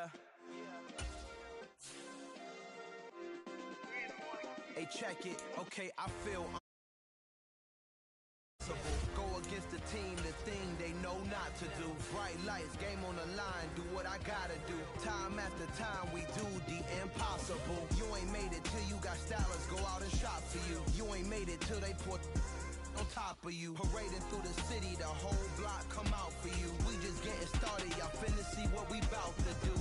Yeah. Hey, check it. Okay, I feel go against the team, the thing they know not to do. Bright lights, game on the line, do what I gotta do. Time after time, we do the impossible. You ain't made it till you got stylists go out and shop for you. You ain't made it till they put on top of you. Parading through the city, the whole block come out for you. We just getting started, y'all finna see what we bout to do.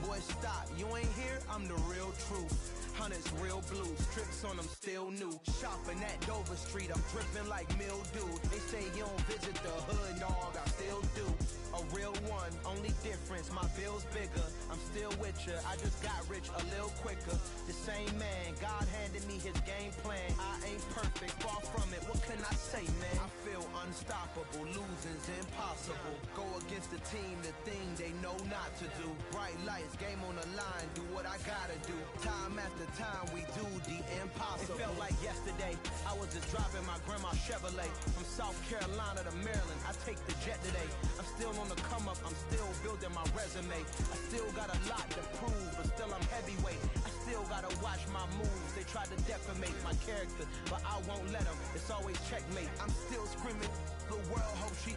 Boy, stop, you ain't here, I'm the real truth. Hundreds real blue, strips on them still new. Shopping at Dover Street, I'm dripping like mildew. They say you don't visit the hood, dog, I still do. A real one, only difference, my bill's bigger. I'm still with ya, I just got rich a little quicker. The same man, God handed me his game plan. I ain't perfect, far from it, what can I say, man? I feel unstoppable, losing's impossible. Go against the team, the thing they know not to do. Bright lights, game on the line, do what I gotta do. Time after time, we do the impossible. It felt like yesterday, I was just driving my grandma's Chevrolet from South Carolina to Maryland. I take the jet today. I'm still on the come up, I'm still building my resume. I still got a lot to prove, but still I'm heavyweight. I still gotta watch my moves. They try to defamate my character, but I won't let them. It's always checkmate. I'm still screaming, the world hope she.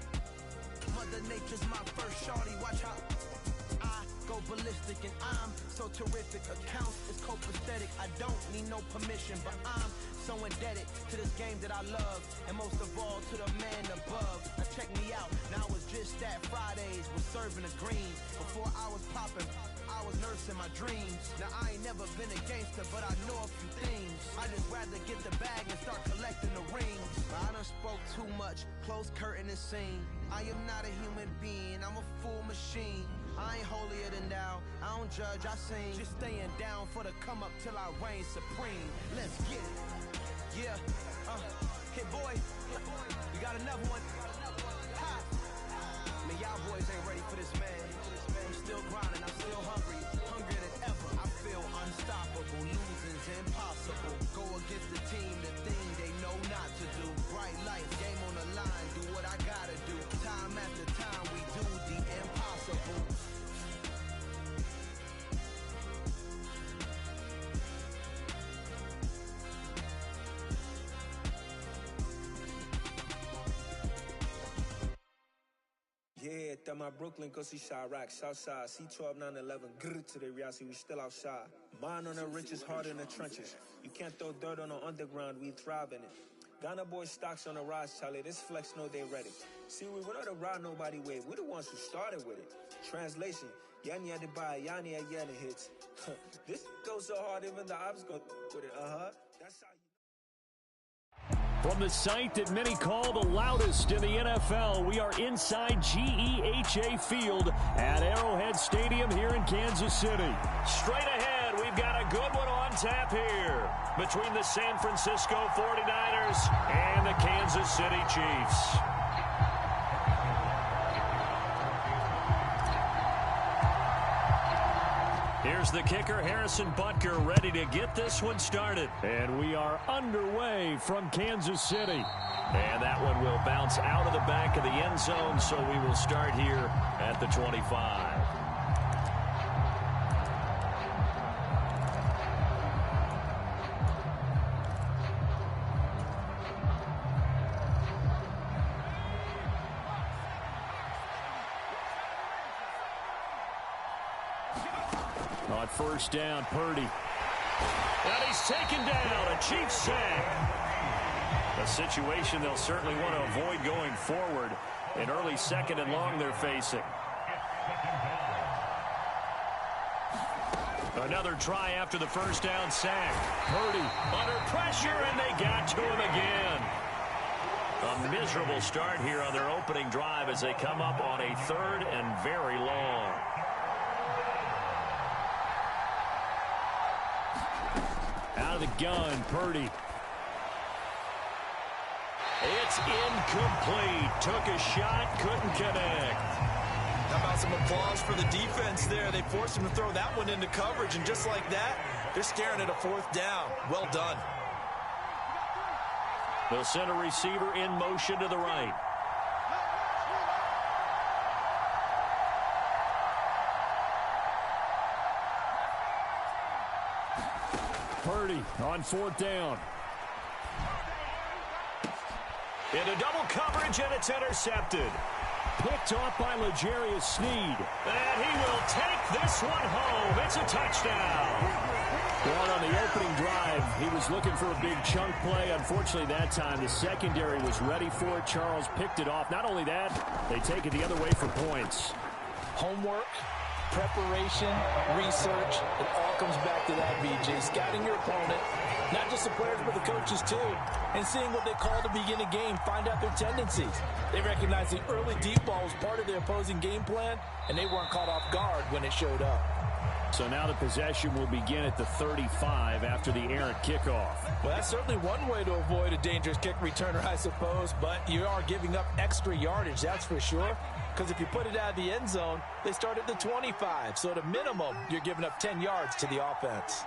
Mother Nature's my first shorty. Watch how I go ballistic, and I'm so terrific. Accounts is copacetic. I don't need no permission, but I'm so indebted to this game that I love, and most of all to the man above. Now check me out, now it's just that Fridays was serving the green. Before I was popping, I was nursing my dreams. Now I ain't never been a gangster, but I know a few things. I just rather get the bag and start collecting the rings. But I done spoke too much, close curtain and scene. I am not a human being, I'm a full machine. I ain't holier than thou, I don't judge, I sing. Just staying down for the come up till I reign supreme. Let's get it. Yeah, hey boy, we got another one. Ha. Man, y'all boys ain't ready for this, man. I'm still grinding, I'm still hungry, hungrier than ever. I feel unstoppable, losing's impossible. Go against the team, the thing they know not to do. Bright lights, game on the line, do what I gotta do. Time after time, we do the impossible. Yeah, that my Brooklyn, go see Chirac, Southside, C12, 911, grrr to the reality, we still outside. Mine on the riches, hard in the trenches. You can't throw dirt on the underground, we thrive in it. Ghana boys stocks on the rise, Charlie, this flex know they ready. See, we not a ride nobody wave, we the ones who started with it. Translation, Yani had to buy, Yani had yelling hits. This goes so hard, even the ops go with it, That's how you. From the site that many call the loudest in the NFL, we are inside GEHA Field at Arrowhead Stadium here in Kansas City. Straight ahead, we've got a good one on tap here between the San Francisco 49ers and the Kansas City Chiefs. Here's the kicker, Harrison Butker, ready to get this one started. And we are underway from Kansas City. And that one will bounce out of the back of the end zone, so we will start here at the 25. On first down, Purdy. And he's taken down, a Chiefs sack. A situation they'll certainly want to avoid going forward. An early second and long they're facing. Another try after the first down sack. Purdy under pressure, and they got to him again. A miserable start here on their opening drive as they come up on a third and very long. Out of the gun, Purdy. It's incomplete. Took a shot, couldn't connect. How about some applause for the defense there? They forced him to throw that one into coverage, and just like that, they're staring at a fourth down. Well done. They'll send a receiver in motion to the right. Purdy on 4th down. Into double coverage, and it's intercepted. Picked off by L'Jarius Sneed. And he will take this one home. It's a touchdown. Well, on the opening drive, he was looking for a big chunk play. Unfortunately, that time, the secondary was ready for it. Charles picked it off. Not only that, they take it the other way for points. Homework, preparation, research, it all comes back to that, BJ. Scouting your opponent, not just the players, but the coaches too, and seeing what they call to begin a game, find out their tendencies. They recognize the early deep ball was part of their opposing game plan, and they weren't caught off guard when it showed up. So now the possession will begin at the 35 after the errant kickoff. Well, that's certainly one way to avoid a dangerous kick returner, I suppose, but you are giving up extra yardage, that's for sure. Because if you put it out of the end zone, they start at the 25. So at a minimum, you're giving up 10 yards to the offense.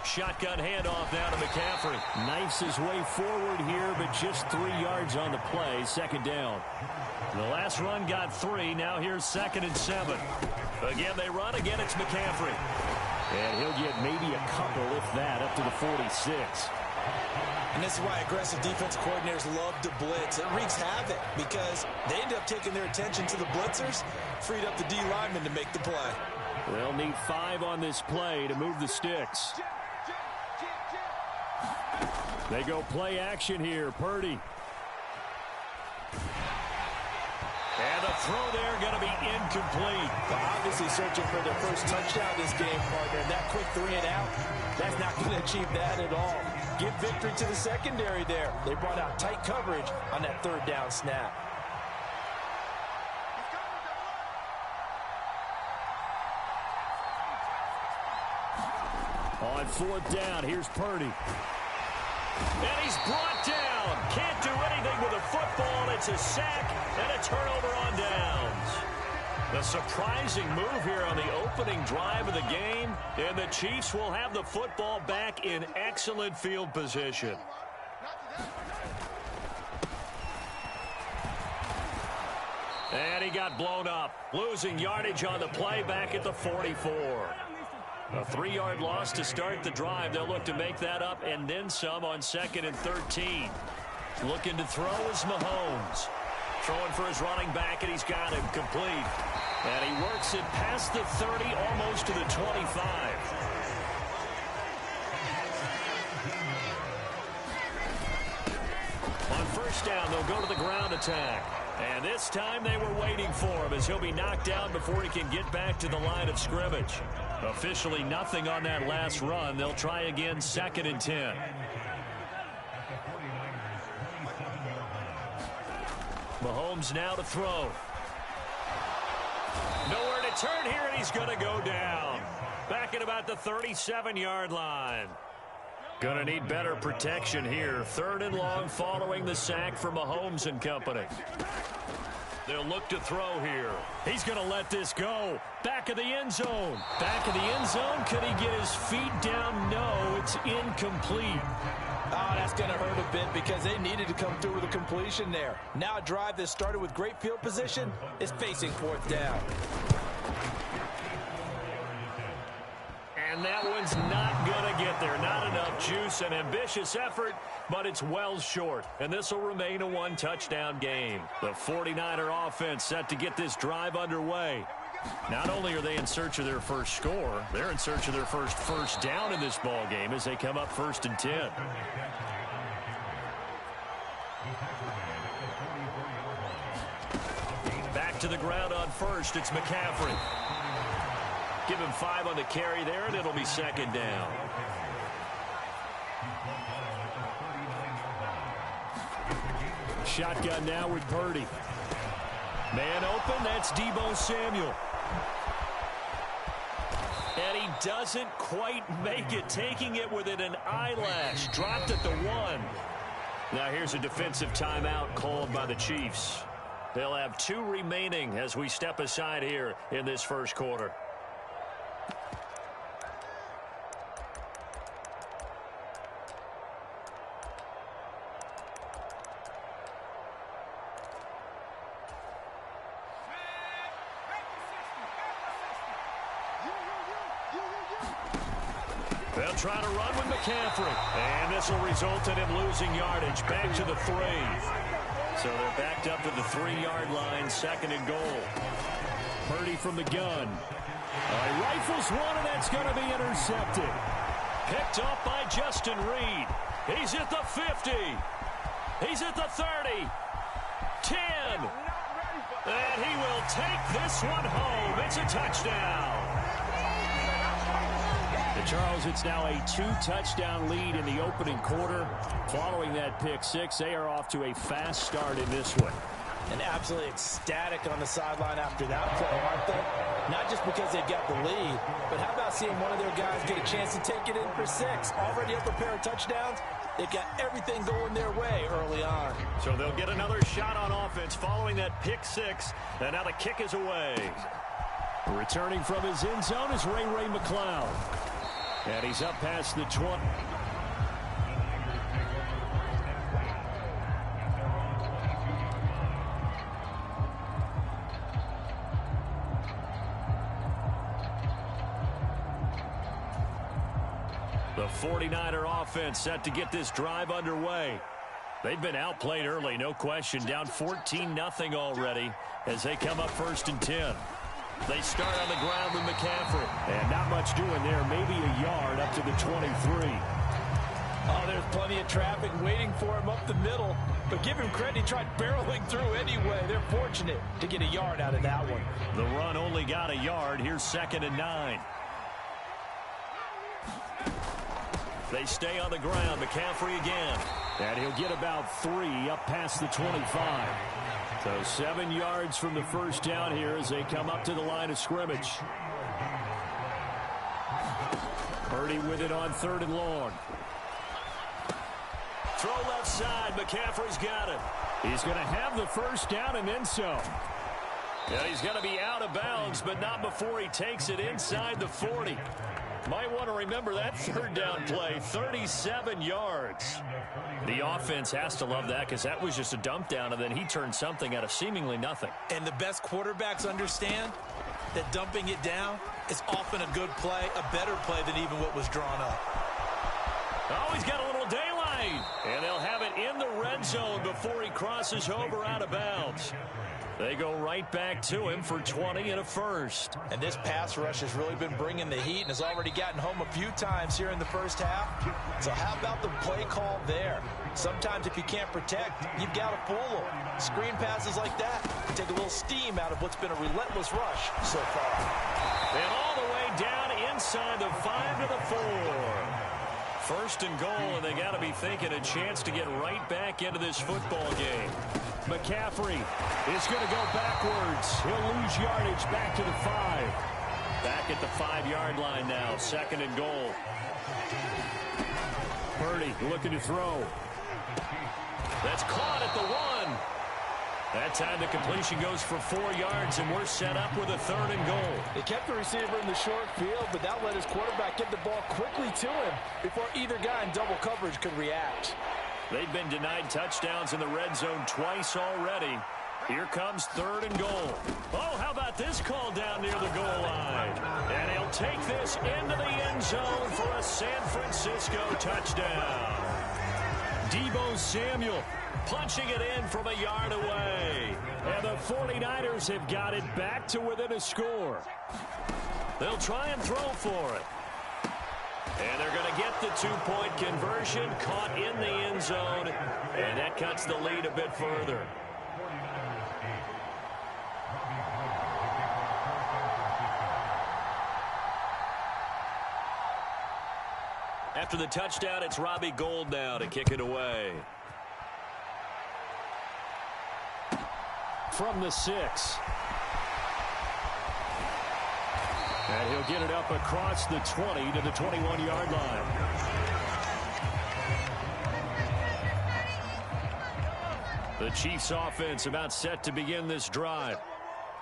Shotgun handoff now to McCaffrey. Knifes his way forward here, but just 3 yards on the play. 2nd down. The last run got 3. Now here's 2nd and 7. Again, they run. Again, it's McCaffrey. And he'll get maybe a couple, if that, up to the 46. And this is why aggressive defense coordinators love to blitz. It wreaks havoc because they end up taking their attention to the blitzers, freed up the D linemen to make the play. They'll need 5 on this play to move the sticks. They go play action here. Purdy. And the throw there going to be incomplete. Well, obviously searching for their first touchdown this game, partner. That quick 3 and out, that's not going to achieve that at all. Give victory to the secondary there. They brought out tight coverage on that 3rd down snap. On 4th down, here's Purdy. And he's brought down. Can't do anything with the football. It's a sack and a turnover on downs. The surprising move here on the opening drive of the game, and the Chiefs will have the football back in excellent field position. And he got blown up, losing yardage on the play back at the 44. A 3-yard loss to start the drive. They'll look to make that up and then some on 2nd and 13. Looking to throw is Mahomes. Throwing for his running back, and he's got him complete. And he works it past the 30, almost to the 25. On 1st down, they'll go to the ground attack. And this time they were waiting for him as he'll be knocked down before he can get back to the line of scrimmage. Officially nothing on that last run. They'll try again 2nd and 10. Mahomes now to throw. Nowhere to turn here, and he's going to go down. Back at about the 37-yard line. Going to need better protection here. 3rd and long following the sack for Mahomes and company. They'll look to throw here. He's going to let this go. Back of the end zone. Back of the end zone. Could he get his feet down? No, it's incomplete. Oh, that's going to hurt a bit because they needed to come through with a completion there. Now a drive that started with great field position is facing 4th down. And that one's not going to get there. Not enough juice. An ambitious effort, but it's well short. And this will remain a 1-touchdown game. The 49er offense set to get this drive underway. Not only are they in search of their first score, they're in search of their first down in this ball game as they come up 1st and 10. Back to the ground on 1st. It's McCaffrey. Give him 5 on the carry there, and it'll be 2nd down. Shotgun now with Purdy. Man open, that's Deebo Samuel. And he doesn't quite make it, taking it within an eyelash. Dropped at the 1. Now here's a defensive timeout called by the Chiefs. They'll have 2 remaining as we step aside here in this first quarter. try to run with McCaffrey. And this will result in him losing yardage. Back to the 3. So they're backed up to the 3-yard line, 2nd and goal. Purdy from the gun. He rifles one, and that's going to be intercepted. Picked up by Justin Reed. He's at the 50. He's at the 30. 10. And he will take this one home. It's a touchdown. And Charles, it's now a 2-touchdown lead in the opening quarter. Following that pick six, they are off to a fast start in this one. And absolutely ecstatic on the sideline after that play, aren't they? Not just because they've got the lead, but how about seeing one of their guys get a chance to take it in for 6? Already up a pair of touchdowns. They've got everything going their way early on. So they'll get another shot on offense following that pick six. And now the kick is away. Returning from his end zone is Ray McCloud. And he's up past the 20. The 49er offense set to get this drive underway. They've been outplayed early, no question. Down 14-0 already as they come up 1st and 10. They start on the ground with McCaffrey. And not much doing there. Maybe a yard up to the 23. Oh, there's plenty of traffic waiting for him up the middle. But give him credit, he tried barreling through anyway. They're fortunate to get a yard out of that one. The run only got a yard. Here's 2nd and 9. They stay on the ground. McCaffrey again. And he'll get about 3 up past the 25. So 7 yards from the first down here as they come up to the line of scrimmage. Purdy with it on 3rd and long. Throw left side. McCaffrey's got it. He's going to have the first down and then some. Yeah, he's going to be out of bounds, but not before he takes it inside the 40. Might want to remember that 3rd down play, 37 yards. The offense has to love that because that was just a dump down, and then he turned something out of seemingly nothing. And the best quarterbacks understand that dumping it down is often a good play, a better play than even what was drawn up. Oh, he's got a little daylight. And they'll have it in the red zone before he crosses over out of bounds. They go right back to him for 20 and a first. And this pass rush has really been bringing the heat and has already gotten home a few times here in the first half. So how about the play call there? Sometimes if you can't protect, you've got to fool them. Screen passes like that take a little steam out of what's been a relentless rush so far. And all the way down inside the 5 to the 4. 1st and goal, and they got to be thinking a chance to get right back into this football game. McCaffrey is going to go backwards. He'll lose yardage back to the 5. Back at the 5-yard line now, 2nd and goal. Purdy looking to throw. That's caught at the 1. That time the completion goes for 4 yards, and we're set up with a 3rd and goal. They kept the receiver in the short field, but that let his quarterback get the ball quickly to him before either guy in double coverage could react. They've been denied touchdowns in the red zone twice already. Here comes 3rd and goal. Oh, how about this call down near the goal line? And he'll take this into the end zone for a San Francisco touchdown. Deebo Samuel punching it in from a yard away. And the 49ers have got it back to within a score. They'll try and throw for it. And they're going to get the 2-point conversion, caught in the end zone, and that cuts the lead a bit further. After the touchdown, it's Robbie Gould now to kick it away. From the 6. And he'll get it up across the 20 to the 21-yard line. The Chiefs offense about set to begin this drive.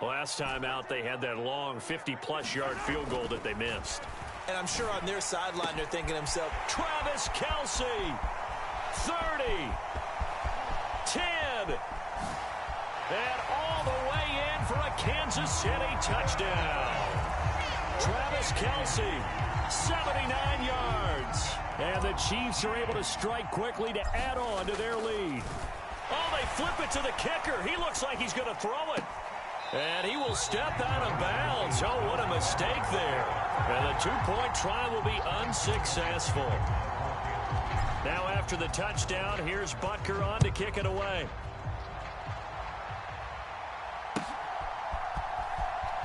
Last time out, they had that long 50-plus yard field goal that they missed. And I'm sure on their sideline they're thinking to themselves, Travis Kelce, 30, 10, and all the way in for a Kansas City touchdown. Travis Kelce, 79 yards. And the Chiefs are able to strike quickly to add on to their lead. Oh, they flip it to the kicker. He looks like he's going to throw it. And he will step out of bounds. Oh, what a mistake there. And the two-point try will be unsuccessful. Now after the touchdown, here's Butker on to kick it away.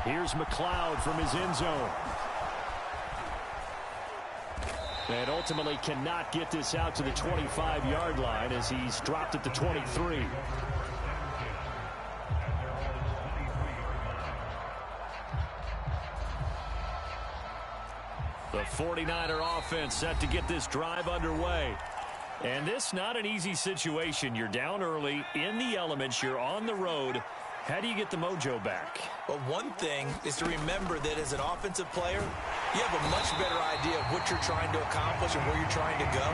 Here's McLeod from his end zone. And ultimately cannot get this out to the 25-yard line as he's dropped at the 23. The 49er offense set to get this drive underway. And this not an easy situation. You're down early, in the elements, you're on the road. How do you get the mojo back? Well, one thing is to remember that as an offensive player, you have a much better idea of what you're trying to accomplish and where you're trying to go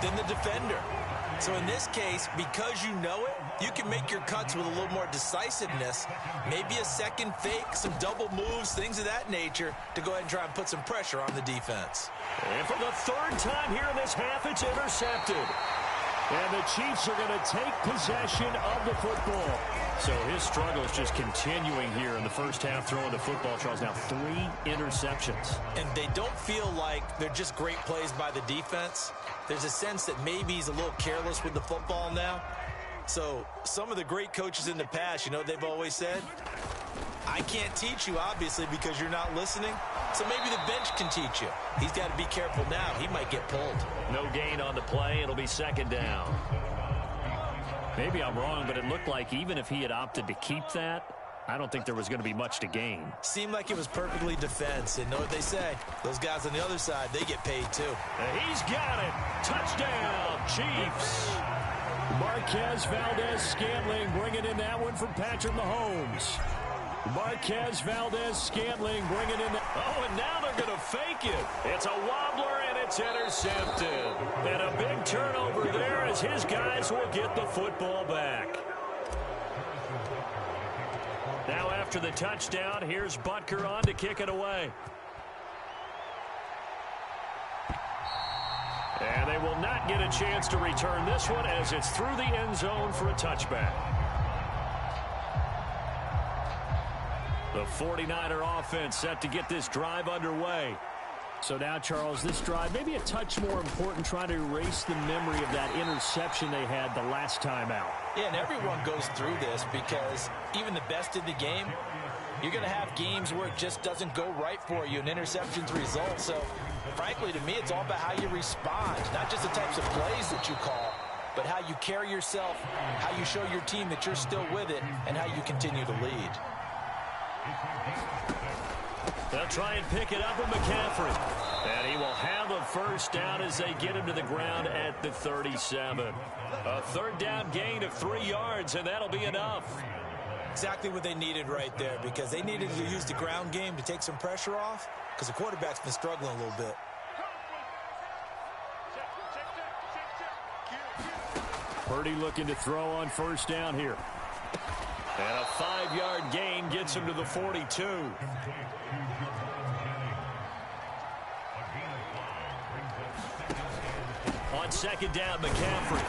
than the defender. So in this case, because you know it, you can make your cuts with a little more decisiveness, maybe a second fake, some double moves, things of that nature, to go ahead and try and put some pressure on the defense. And for the third time here in this half, it's intercepted. And the Chiefs are going to take possession of the football. So his struggle is just continuing here in the first half throwing the football. Charles, now 3 interceptions. And they don't feel like they're just great plays by the defense. There's a sense that maybe he's a little careless with the football now. So some of the great coaches in the past, you know, they've always said, I can't teach you, obviously, because you're not listening. So maybe the bench can teach you. He's got to be careful now. He might get pulled. No gain on the play. It'll be second down. Maybe I'm wrong, but it looked like even if he had opted to keep that, I don't think there was going to be much to gain. Seemed like it was perfectly defense. And know what they say? Those guys on the other side, they get paid too. And he's got it. Touchdown, Chiefs. Marquez Valdez-Scantling bringing in that one from Patrick Mahomes. Marquez Valdez-Scantling bringing in oh, and now they're going to fake it. It's a wobbler, and it's intercepted. And a big turnover there as his guys will get the football back. Now after the touchdown, here's Butker on to kick it away. And they will not get a chance to return this one as it's through the end zone for a touchback. The 49er offense set to get this drive underway. So now, Charles, this drive maybe a touch more important, trying to erase the memory of that interception they had the last time out. Yeah, and everyone goes through this because even the best in the game, you're going to have games where it just doesn't go right for you, and interceptions result. So, frankly, to me, it's all about how you respond, not just the types of plays that you call, but how you carry yourself, how you show your team that you're still with it, and how you continue to lead. They'll try and pick it up with McCaffrey. And he will have a first down as they get him to the ground at the 37. A third down gain of 3 yards, and that'll be enough. Exactly what they needed right there, because they needed to use the ground game to take some pressure off, because the quarterback's been struggling a little bit. Purdy looking to throw on first down here. And a 5-yard gain gets him to the 42. On second down, McCaffrey.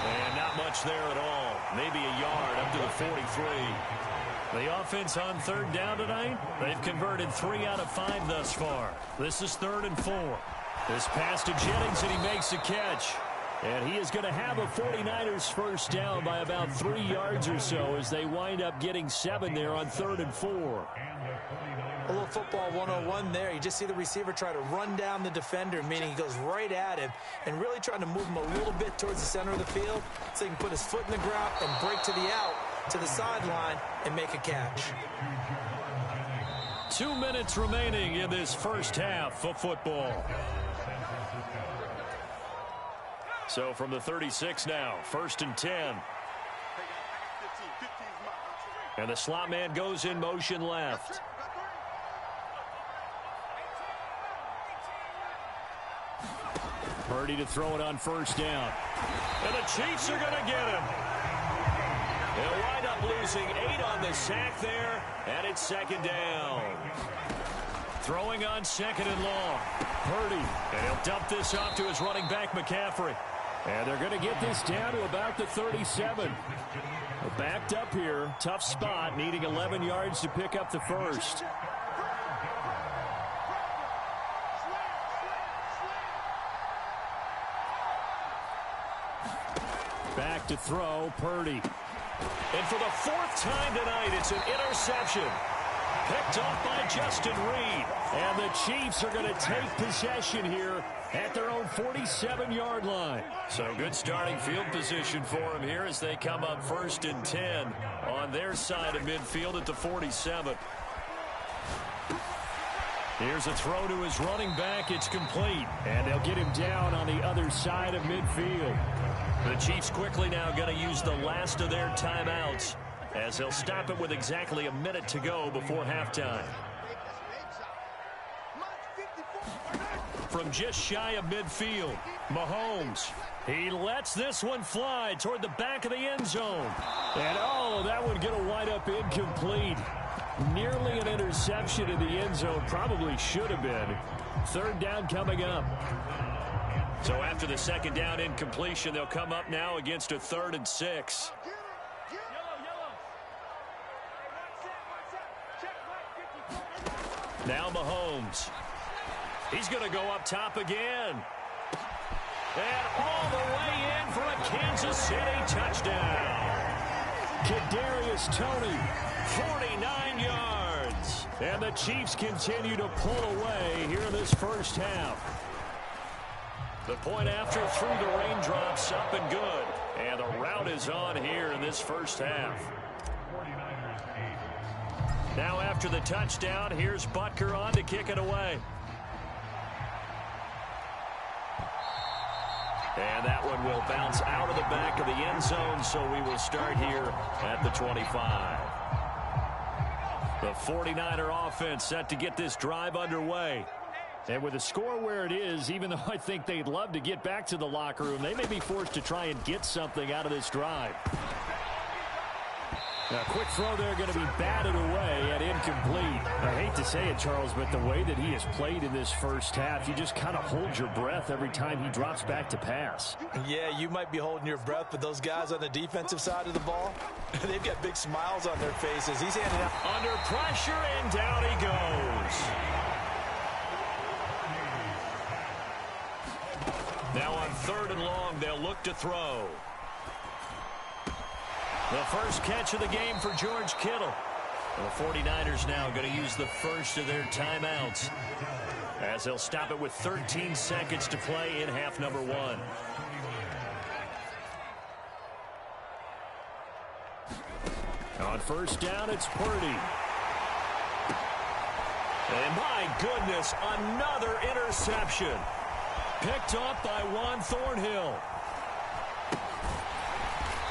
And not much there at all. Maybe a yard up to the 43. The offense on third down tonight, they've converted 3 out of 5 thus far. This is 3rd and 4. This pass to Jennings, and he makes the catch. And he is going to have a 49ers first down by about 3 yards or so as they wind up getting 7 there on 3rd and 4. A little football 101 there. You just see the receiver try to run down the defender, meaning he goes right at him and really trying to move him a little bit towards the center of the field so he can put his foot in the ground and break to the out, to the sideline, and make a catch. 2 minutes remaining in this first half of football. So from the 36 now, 1st and 10. And the slot man goes in motion left. Purdy to throw it on first down. And the Chiefs are going to get him. They'll wind up losing 8 on the sack there, and it's second down. Throwing on 2nd and long. Purdy. And he'll dump this off to his running back, McCaffrey. And they're going to get this down to about the 37. Backed up here. Tough spot. Needing 11 yards to pick up the first. Back to throw. Purdy. And for the 4th time tonight, it's an interception. Picked off by Justin Reed. And the Chiefs are going to take possession here at their own 47-yard line. So good starting field position for them here as they come up 1st and 10 on their side of midfield at the 47. Here's a throw to his running back. It's complete. And they'll get him down on the other side of midfield. The Chiefs quickly now going to use the last of their timeouts as they'll stop it with exactly a minute to go before halftime. From just shy of midfield, Mahomes. He lets this one fly toward the back of the end zone. And, oh, that one going to wind up incomplete. Nearly an interception in the end zone. Probably should have been. 3rd down coming up. So after the 2nd down incompletion, they'll come up now against a 3rd and 6. Now Mahomes. He's going to go up top again. And all the way in for a Kansas City touchdown. Kadarius Toney, 49 yards. And the Chiefs continue to pull away here in this first half. The point after through the raindrops, up and good. And the route is on here in this first half. Now after the touchdown, here's Butker on to kick it away. And that one will bounce out of the back of the end zone, so we will start here at the 25. The 49er offense set to get this drive underway. And with the score where it is, even though I think they'd love to get back to the locker room, they may be forced to try and get something out of this drive. A quick throw there going to be batted away and incomplete. I hate to say it, Charles, but the way that he has played in this first half, you just kind of hold your breath every time he drops back to pass. Yeah, you might be holding your breath, but those guys on the defensive side of the ball, they've got big smiles on their faces. He's handing out. Under pressure, and down he goes. Now on 3rd and long, they'll look to throw. The first catch of the game for George Kittle. The 49ers now going to use the first of their timeouts as they'll stop it with 13 seconds to play in half number 1. On 1st down, it's Purdy. And my goodness, another interception. Picked off by Juan Thornhill.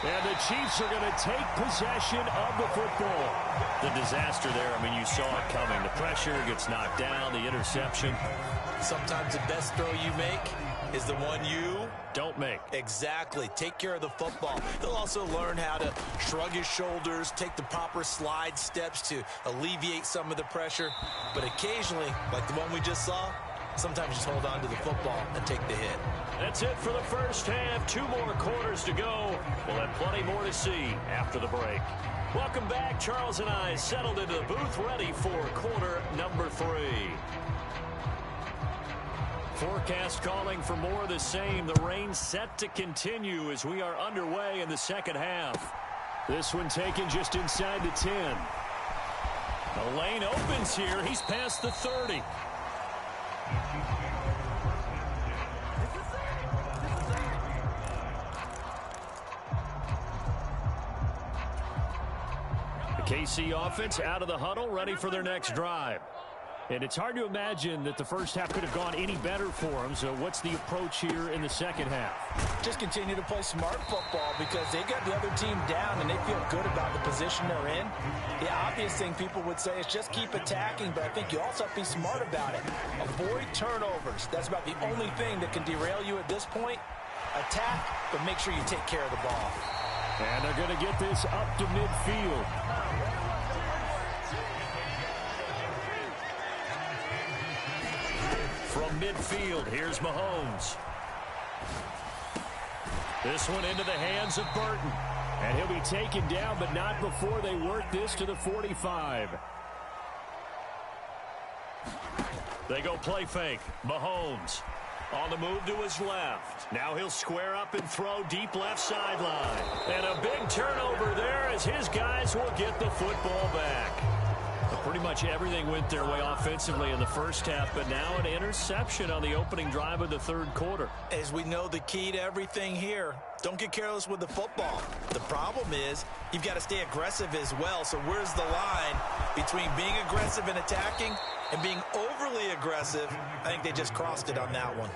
And the Chiefs are going to take possession of the football. The disaster there, I mean, you saw it coming. The pressure gets knocked down, the interception. Sometimes the best throw you make is the one you don't make. Exactly. Take care of the football. He'll also learn how to shrug his shoulders, take the proper slide steps to alleviate some of the pressure. But occasionally, like the one we just saw, sometimes just hold on to the football and take the hit. That's it for the first half. 2 more quarters to go. We'll have plenty more to see after the break. Welcome back. Charles and I settled into the booth, ready for quarter number 3. Forecast calling for more of the same. The rain set to continue as we are underway in the second half. This one taken just inside the 10. The lane opens here. He's past the 30. KC offense out of the huddle, ready for their next drive. And it's hard to imagine that the first half could have gone any better for them. So what's the approach here in the second half? Just continue to play smart football because they got the other team down and they feel good about the position they're in. The obvious thing people would say is just keep attacking, but I think you also have to be smart about it. Avoid turnovers. That's about the only thing that can derail you at this point. Attack, but make sure you take care of the ball. And they're going to get this up to midfield. From midfield, here's Mahomes. This one into the hands of Burton. And he'll be taken down, but not before they work this to the 45. They go play fake. Mahomes on the move to his left. Now he'll square up and throw deep left sideline. And a big turnover there as his guys will get the football back. Pretty much everything went their way offensively in the first half, but now an interception on the opening drive of the third quarter. As we know, the key to everything here, don't get careless with the football. The problem is you've got to stay aggressive as well. So where's the line between being aggressive and attacking and being overly aggressive? I think they just crossed it on that one.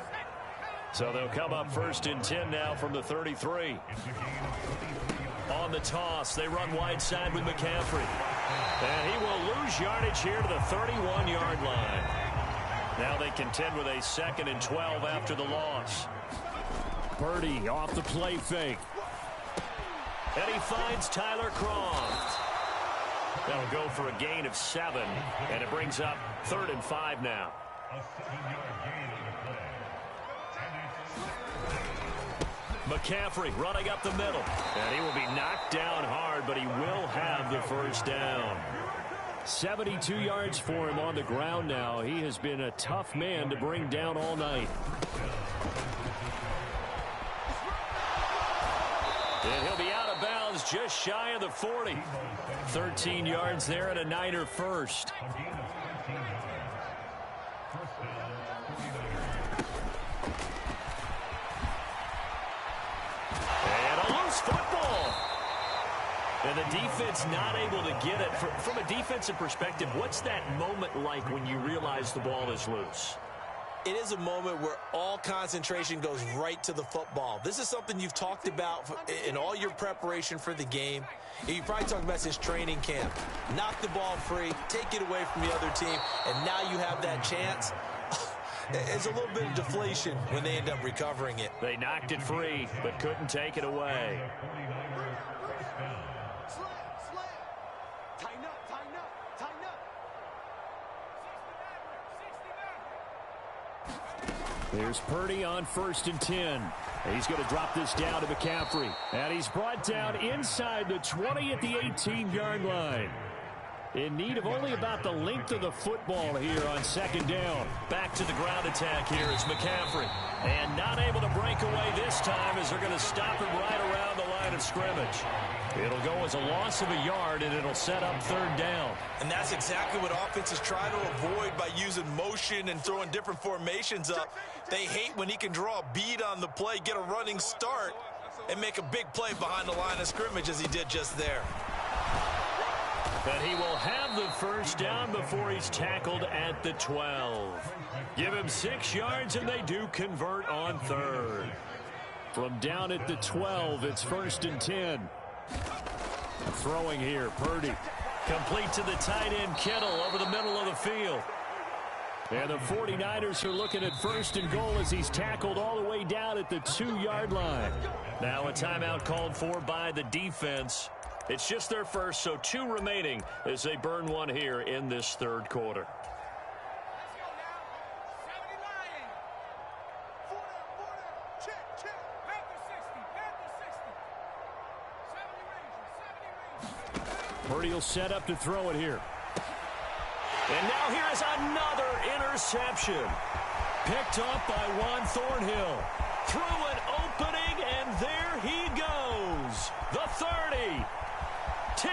So they'll come up 1st and 10 now from the 33. On the toss, they run wide side with McCaffrey. And he will lose yardage here to the 31-yard line. Now they contend with a 2nd and 12 after the loss. Purdy off the play fake. And he finds Tyler Croft. That'll go for a gain of 7. And it brings up 3rd and 5 now. McCaffrey running up the middle. And he will be knocked down hard, but he will have the first down. 72 yards for him on the ground now. He has been a tough man to bring down all night. And he'll be out of bounds just shy of the 40. 13 yards there and a Niner first. Football. And the defense not able to get it. From a defensive perspective, what's that moment like when you realize the ball is loose? It is a moment where all concentration goes right to the football. This is something you've talked about in all your preparation for the game. You probably talked about since training camp. Knock the ball free, take it away from the other team, and now you have that chance. It's a little bit of deflation when they end up recovering it. They knocked it free, but couldn't take it away. There's Purdy on 1st and 10. He's going to drop this down to McCaffrey. And he's brought down inside the 20 at the 18-yard line. In need of only about the length of the football here on 2nd down. Back to the ground attack here is McCaffrey. And not able to break away this time as they're going to stop him right around the line of scrimmage. It'll go as a loss of a yard, and it'll set up 3rd down. And that's exactly what offenses try to avoid by using motion and throwing different formations up. They hate when he can draw a bead on the play, get a running start, and make a big play behind the line of scrimmage as he did just there. But he will have the first down before he's tackled at the 12. Give him 6 yards, and they do convert on 3rd. From down at the 12, it's 1st and 10. Throwing here, Purdy. Complete to the tight end, Kittle, over the middle of the field. And the 49ers are looking at 1st and goal as he's tackled all the way down at the 2-yard line. Now a timeout called for by the defense. It's just their first, so 2 remaining as they burn one here in this 3rd quarter. Purdy will set up to throw it here. And now here is another interception. Picked up by Juan Thornhill. Through an opening, and there he goes. The 30. 10.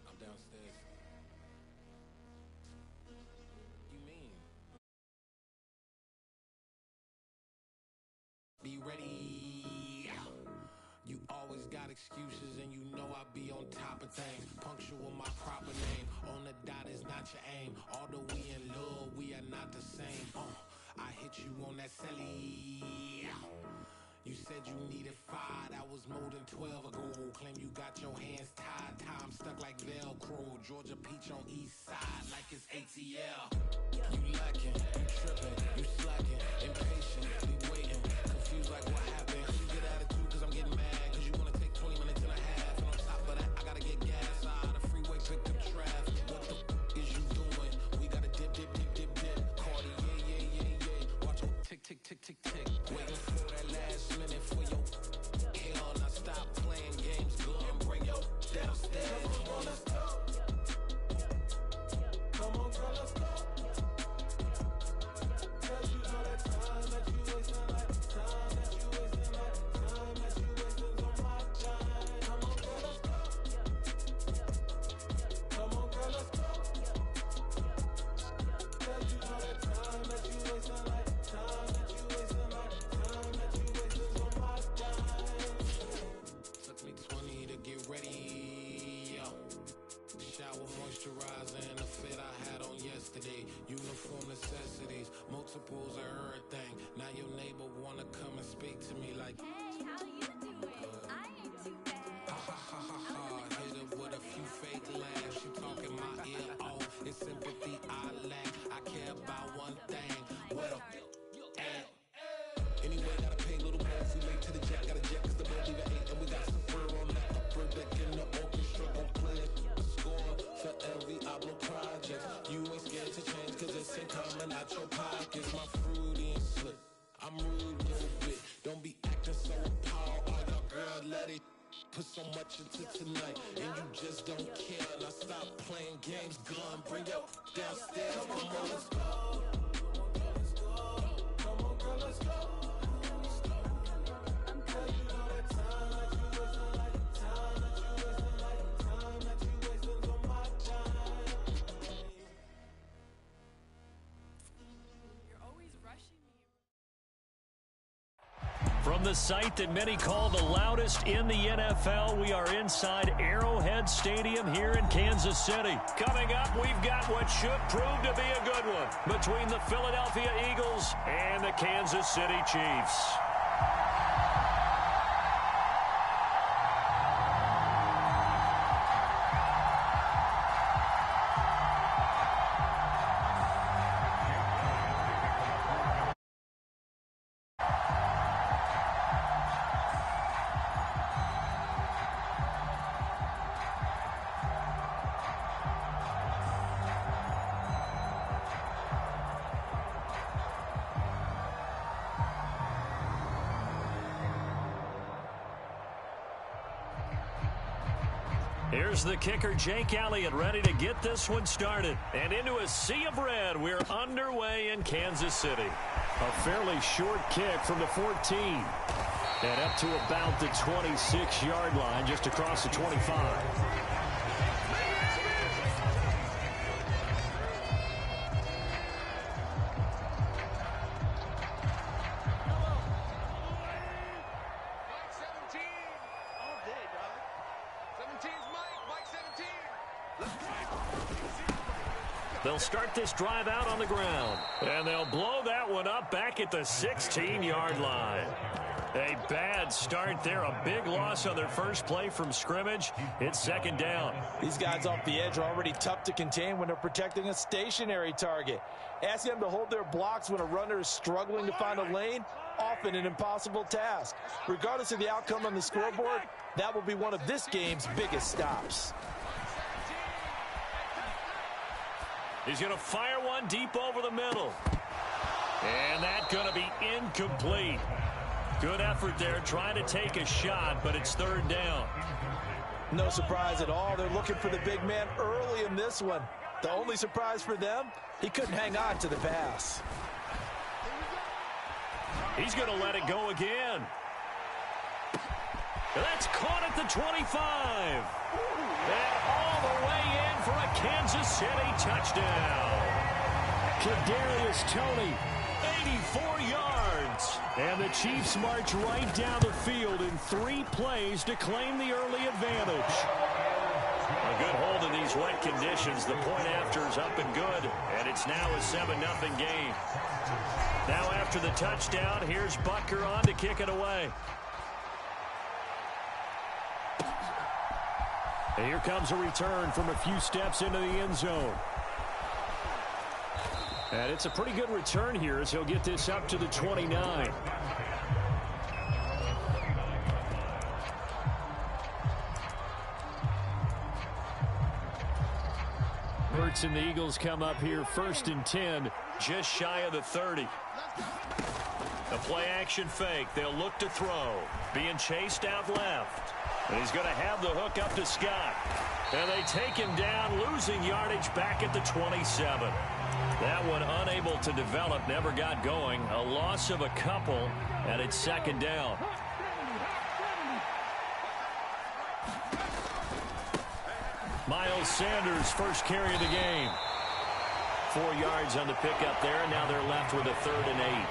I'm downstairs. You mean? Be ready. You always got excuses, and you know I be on top of things. Punctual my proper name. On the dot is not your aim. Although we in love, we are not the same. I hit you on that celly. You You said you needed 5, that was more than 12 ago. Claim you got your hands tied, time stuck like Velcro. Georgia Peach on east side like it's ATL. You lacking, you tripping, you slacking, impatient, be waiting, confused like what happened. You get attitude cause I'm getting mad, cause you wanna take 20 minutes and a half. And on top of that, I gotta get gas out of the freeway, pick up traffic. What the is you doing? We gotta dip. Cardi, yeah. Watch your tick. Waiting for that last minute for your hell. Now stop playing games, go and bring your downstairs. Come on, let's go. Come on, girl, let's go. Cause you know that time that you wasting, like time that you wasting, like time that you wasting on my time. Come on, girl, let's go. Come on, girl, let's go. Cause you know that time that you wasting, like time that you wasting, like time that you wasting on my time. Took me 20 to get ready, yo. Shower, moisturizer, and the fit I had on yesterday. Uniform necessities, multiples of everything. Now your neighbor wanna come and speak to me like, Hey, how you doing? I ain't too bad. ha. Hit her with a few fake laughs. She talking my ear off. It's sympathy I lack. I care about one thing. What a at. Anyway, gotta pay a little more if we late to the jet. Got a jet cause the boat leave at 8. And we got some fur on that upper deck in the orchestra. Gon' play a score for every Oblo project. You ain't scared to change cause it's in coming out your pockets. My fruity and slip. I'm rude a little bit. Don't be acting so appalled. Oh, your girl, let it put so much into tonight. And you just don't care. Now stop playing games. Gun, bring your downstairs. Come on, let's go. Come on, girl, let's go. Cause you know that time that you wasting, like time that you wasting, like time that you wasting on my time. You're always rushing me. From the site that many call the loudest in the NFL, we are inside Arrowhead Stadium here in Kansas City. Coming up, we've got what should prove to be a good one between the Philadelphia Eagles and the Kansas City Chiefs. Here's the kicker, Jake Elliott, ready to get this one started. And into a sea of red, we're underway in Kansas City. A fairly short kick from the 14. And up to about the 26-yard line, just across the 25. They'll start this drive out on the ground. And they'll blow that one up back at the 16-yard line. A bad start there. A big loss on their first play from scrimmage. It's second down. These guys off the edge are already tough to contain when they're protecting a stationary target. Asking them to hold their blocks when a runner is struggling to find a lane, often an impossible task. Regardless of the outcome on the scoreboard, that will be one of this game's biggest stops. He's going to fire one deep over the middle. And that's going to be incomplete. Good effort there trying to take a shot, but it's third down. No surprise at all. They're looking for the big man early in this one. The only surprise for them, he couldn't hang on to the pass. He's going to let it go again. That's caught at the 25. And all the way in for a Kansas City touchdown. Kadarius Toney, 84 yards. And the Chiefs march right down the field in 3 plays to claim the early advantage. A good hold in these wet conditions. The point after is up and good, and it's now a 7-0 game. Now after the touchdown, here's Butker on to kick it away. And here comes a return from a few steps into the end zone. And it's a pretty good return here as he'll get this up to the 29. Hurts and the Eagles come up here 1st and 10, just shy of the 30. The play action fake. They'll look to throw. Being chased out left. And he's going to have the hook up to Scott. And they take him down, losing yardage back at the 27. That one unable to develop, never got going. A loss of a couple, and it's 2nd down. Miles Sanders, first carry of the game. 4 yards on the pickup there, and now they're left with a 3rd and 8.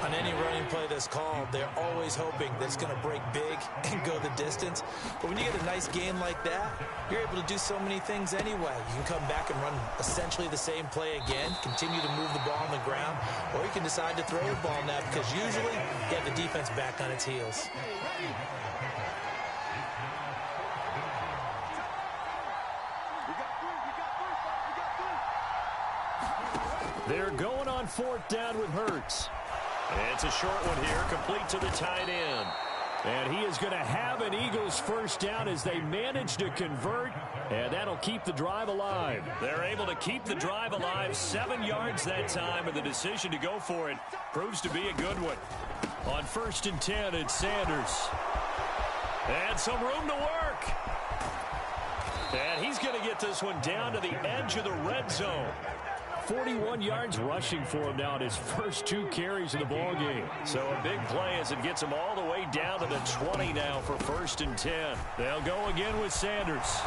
On any running play that's called, they're always hoping that it's going to break big and go the distance. But when you get a nice game like that, you're able to do so many things anyway. You can come back and run essentially the same play again, continue to move the ball on the ground, or you can decide to throw the ball now because usually you have the defense back on its heels. They're going on 4th down with Hurts. It's a short one here, complete to the tight end. And he is going to have an Eagles first down as they manage to convert, and that'll keep the drive alive. They're able to keep the drive alive, 7 yards that time, and the decision to go for it proves to be a good one. On 1st and 10, it's Sanders. And some room to work. And he's going to get this one down to the edge of the red zone. 41 yards rushing for him now in his first 2 carries of the ballgame. So a big play as it gets him all the way down to the 20 now for 1st and 10. They'll go again with Sanders.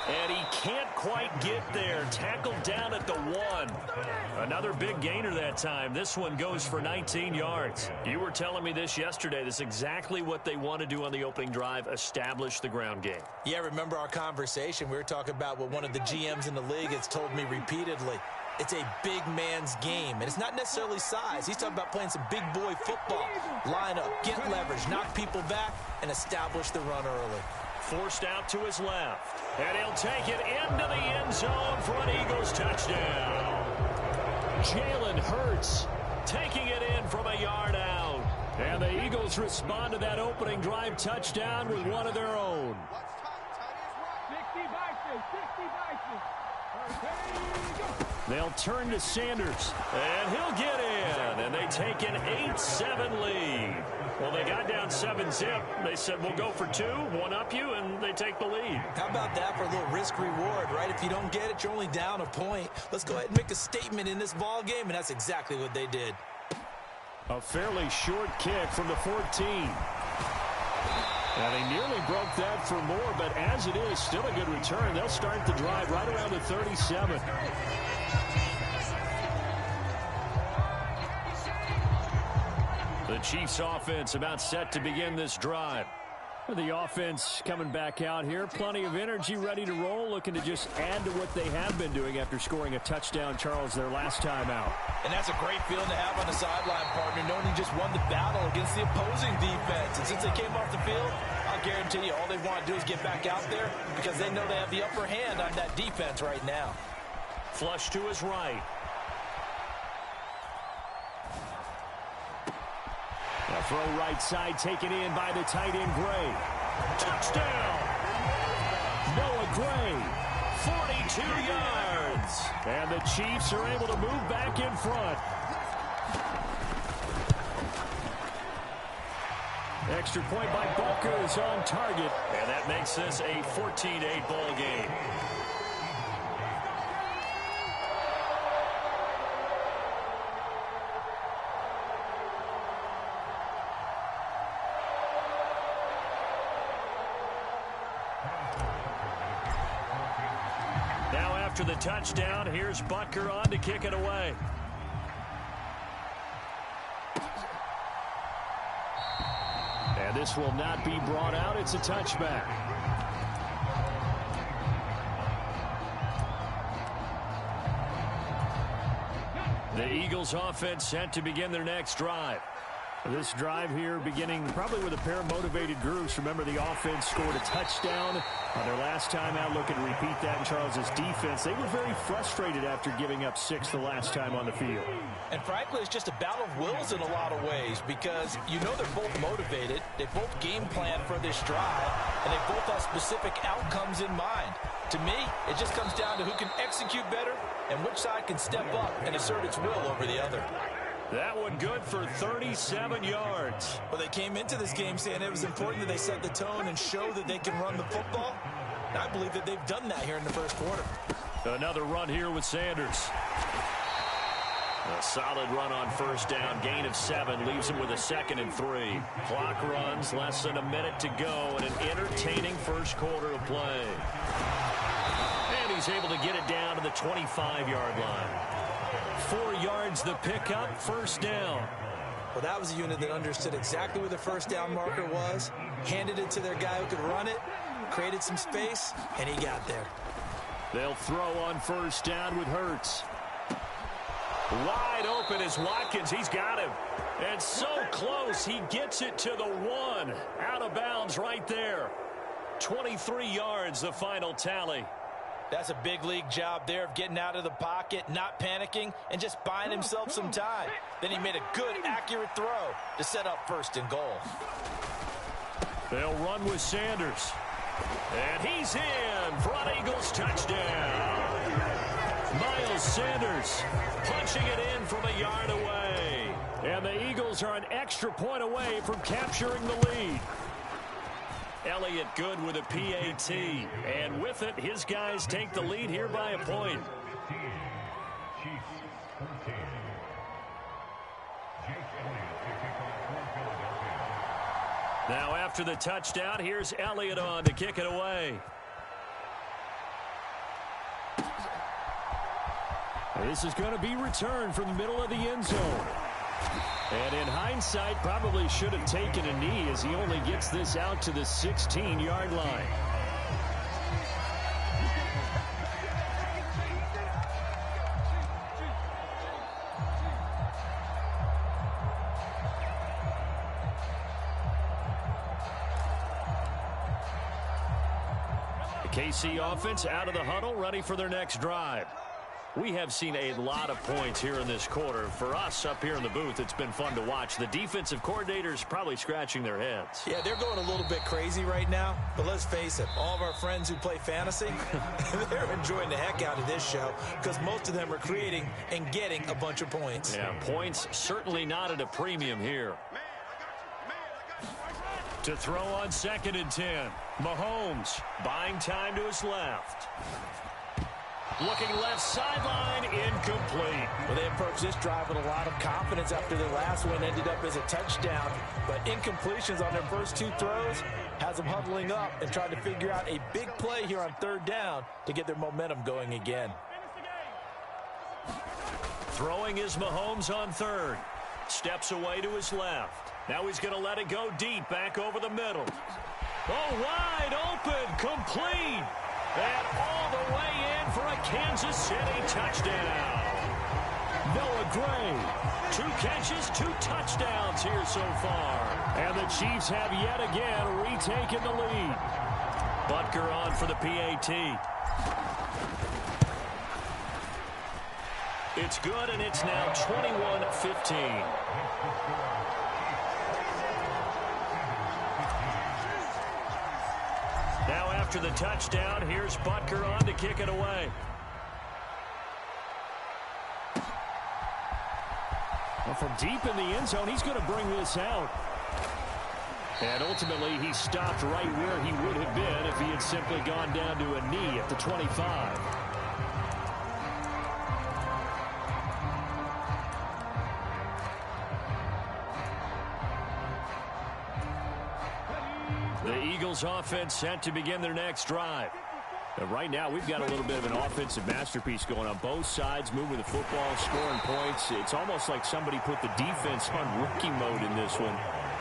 And he can't quite get there. Tackled down at the 1. Another big gainer that time. This one goes for 19 yards. You were telling me this yesterday. This is exactly what they want to do on the opening drive, establish the ground game. Yeah, remember our conversation? We were talking about what one of the GMs in the league has told me repeatedly. It's a big man's game, and it's not necessarily size. He's talking about playing some big boy football. Line up, get leverage, knock people back, and establish the run early. Forced out to his left. And he'll take it into the end zone for an Eagles touchdown. Jalen Hurts taking it in from a yard out. And the Eagles respond to that opening drive touchdown with one of their own. They'll turn to Sanders, and he'll get in, and they take an 8-7 lead. Well, they got down 7-zip. They said, we'll go for 2, one up you, and they take the lead. How about that for a little risk-reward, right? If you don't get it, you're only down a point. Let's go ahead and make a statement in this ball game, and that's exactly what they did. A fairly short kick from the 14. And they nearly broke that for more, but as it is, still a good return. They'll start the drive right around the 37. The Chiefs offense about set to begin this drive. The offense coming back out here. Plenty of energy, ready to roll, looking to just add to what they have been doing after scoring a touchdown, Charles, their last time out. And that's a great feeling to have on the sideline, partner, knowing you just won the battle against the opposing defense. And since they came off the field, I'll guarantee you all they want to do is get back out there because they know they have the upper hand on that defense right now. Flush to his right. A throw right side taken in by the tight end Gray. Touchdown! Noah Gray, 42 yards. And the Chiefs are able to move back in front. Extra point by Butker is on target. And that makes this a 14-8 ball game. After the touchdown, here's Butker on to kick it away. And this will not be brought out. It's a touchback. The Eagles offense set to begin their next drive. This drive here beginning probably with a pair of motivated groups. Remember, the offense scored a touchdown on their last time out. Looking to repeat that in Charles's defense. They were very frustrated after giving up 6 the last time on the field. And frankly, it's just a battle of wills in a lot of ways because you know they're both motivated. They both game plan for this drive, and they both have specific outcomes in mind. To me, it just comes down to who can execute better and which side can step up and assert its will over the other. That one good for 37 yards. Well, they came into this game saying it was important that they set the tone and show that they can run the football. And I believe that they've done that here in the first quarter. Another run here with Sanders. A solid run on first down. Gain of 7 leaves him with a 2nd and 3. Clock runs, less than a minute to go, and an entertaining first quarter of play. And he's able to get it down to the 25-yard line. 4 yards the pickup, first down. Well, that was a unit that understood exactly where the first down marker was, handed it to their guy who could run it, created some space, and he got there. They'll throw on first down with Hurts. Wide open is Watkins. He's got him. And so close, he gets it to the 1. Out of bounds right there. 23 yards, the final tally. That's a big league job there of getting out of the pocket, not panicking, and just buying himself some time. Then he made a good, accurate throw to set up 1st and goal. They'll run with Sanders. And he's in. Front Eagles touchdown. Miles Sanders punching it in from a yard away. And the Eagles are an extra point away from capturing the lead. Elliott good with a PAT. And with it, his guys take the lead here by a point. Now after the touchdown, here's Elliott on to kick it away. This is going to be returned from the middle of the end zone. And in hindsight, probably should have taken a knee as he only gets this out to the 16-yard line. The KC offense out of the huddle, ready for their next drive. We have seen a lot of points here in this quarter. For us up here in the booth, it's been fun to watch. The defensive coordinators probably scratching their heads. Yeah, they're going a little bit crazy right now. But let's face it, all of our friends who play fantasy, they're enjoying the heck out of this show because most of them are creating and getting a bunch of points. Yeah, points certainly not at a premium here. To throw on 2nd and 10. Mahomes buying time to his left. Looking left sideline, incomplete. Well, they approached this drive with a lot of confidence after their last one ended up as a touchdown. But incompletions on their first 2 throws has them huddling up and trying to figure out a big play here on 3rd down to get their momentum going again. Throwing is Mahomes on 3rd. Steps away to his left. Now he's going to let it go deep, back over the middle. Oh, wide open, complete. And all the way in for a Kansas City touchdown. Noah Gray, 2 catches, 2 touchdowns here so far. And the Chiefs have yet again retaken the lead. Butker on for the PAT. It's good, and it's now 21-15. Now after the touchdown, here's Butker on to kick it away. Well, from deep in the end zone, he's going to bring this out. And ultimately, he stopped right where he would have been if he had simply gone down to a knee at the 25. The Eagles offense set to begin their next drive. And right now, we've got a little bit of an offensive masterpiece going on. Both sides moving the football, scoring points. It's almost like somebody put the defense on rookie mode in this one.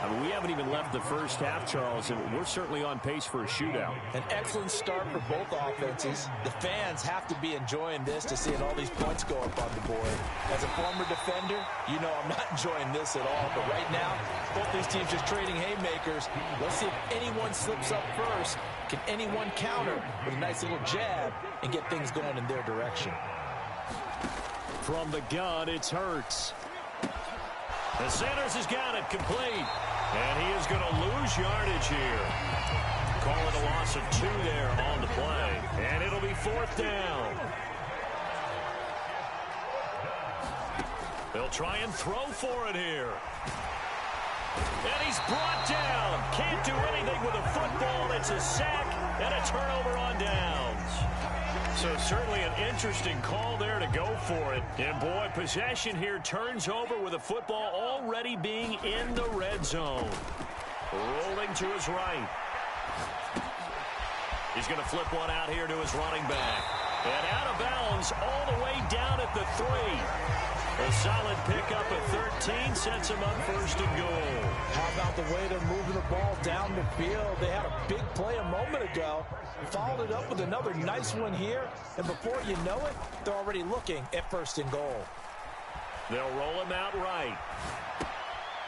I mean, we haven't even left the first half, Charles, and we're certainly on pace for a shootout. An excellent start for both offenses. The fans have to be enjoying this to seeing all these points go up on the board. As a former defender, you know I'm not enjoying this at all. But right now, both these teams just trading haymakers. Let's see if anyone slips up first. Can anyone counter with a nice little jab and get things going in their direction? From the gun, it's Hurts. The Sanders has got it complete. And he is going to lose yardage here. Call it a loss of 2 there on the play. And it'll be 4th down. They'll try and throw for it here. And he's brought down. Can't do anything with a football. It's a sack and a turnover on downs. So certainly an interesting call there to go for it. And boy, possession here turns over with a football already being in the red zone. Rolling to his right. He's going to flip one out here to his running back. And out of bounds all the way down at the 3. A solid pickup of 13 sets him up 1st and goal. How about the way they're moving the ball down the field? They had a big play a moment ago. Followed it up with another nice one here. And before you know it, they're already looking at 1st and goal. They'll roll him out right.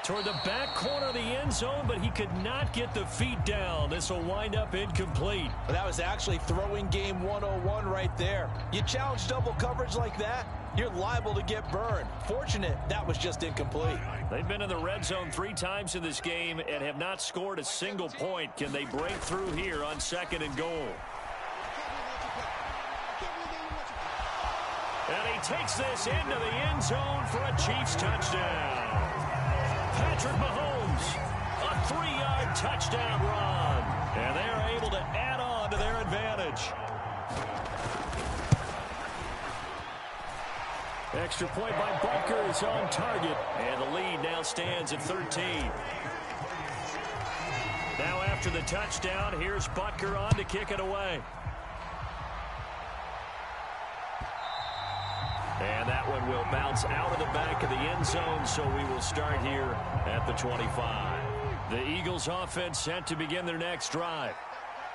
Toward the back corner of the end zone, but he could not get the feet down. This will wind up incomplete. Well, that was actually throwing game 101 right there. You challenge double coverage like that, you're liable to get burned. Fortunate that was just incomplete. They've been in the red zone 3 times in this game and have not scored a single point. Can they break through here on 2nd and goal? And he takes this into the end zone for a Chiefs touchdown. Patrick Mahomes, a 3-yard touchdown run. And they're able to add on to their advantage. Extra point by Butker is on target. And the lead now stands at 13. Now after the touchdown, here's Butker on to kick it away. And that one will bounce out of the back of the end zone, so we will start here at the 25. The Eagles offense set to begin their next drive.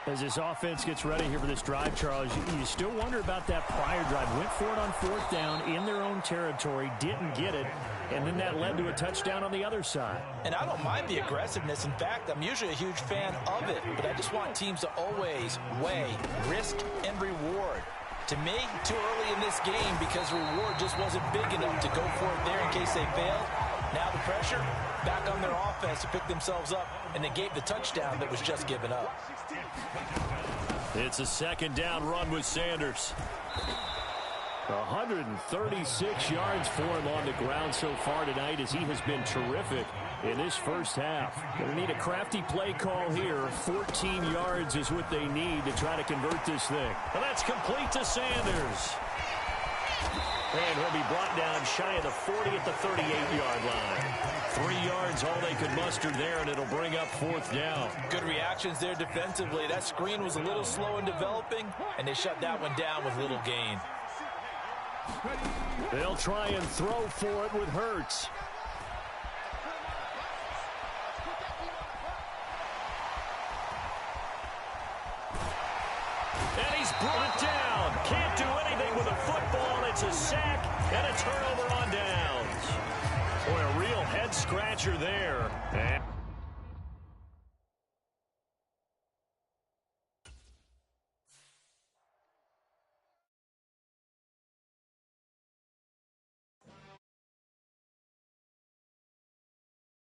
As this offense gets ready here for this drive, Charles, you still wonder about that prior drive. Went for it on 4th down in their own territory, didn't get it, and then that led to a touchdown on the other side. And I don't mind the aggressiveness. In fact, I'm usually a huge fan of it, but I just want teams to always weigh risk and reward. To me, too early in this game because the reward just wasn't big enough to go for it there in case they failed. Now the pressure back on their offense to pick themselves up, and they gave the touchdown that was just given up. It's a 2nd down run with Sanders. 136 yards for him on the ground so far tonight as he has been terrific in this first half. Going to need a crafty play call here. 14 yards is what they need to try to convert this thing. And that's complete to Sanders. And he'll be brought down shy of the 40 at the 38-yard line. 3 yards, all they could muster there, and it'll bring up 4th down. Good reactions there defensively. That screen was a little slow in developing, and they shut that one down with little gain. They'll try and throw for it with Hurts. And he's brought down. Can't do anything with a football. It's a sack and a turnover on downs. Boy, a real head scratcher there. And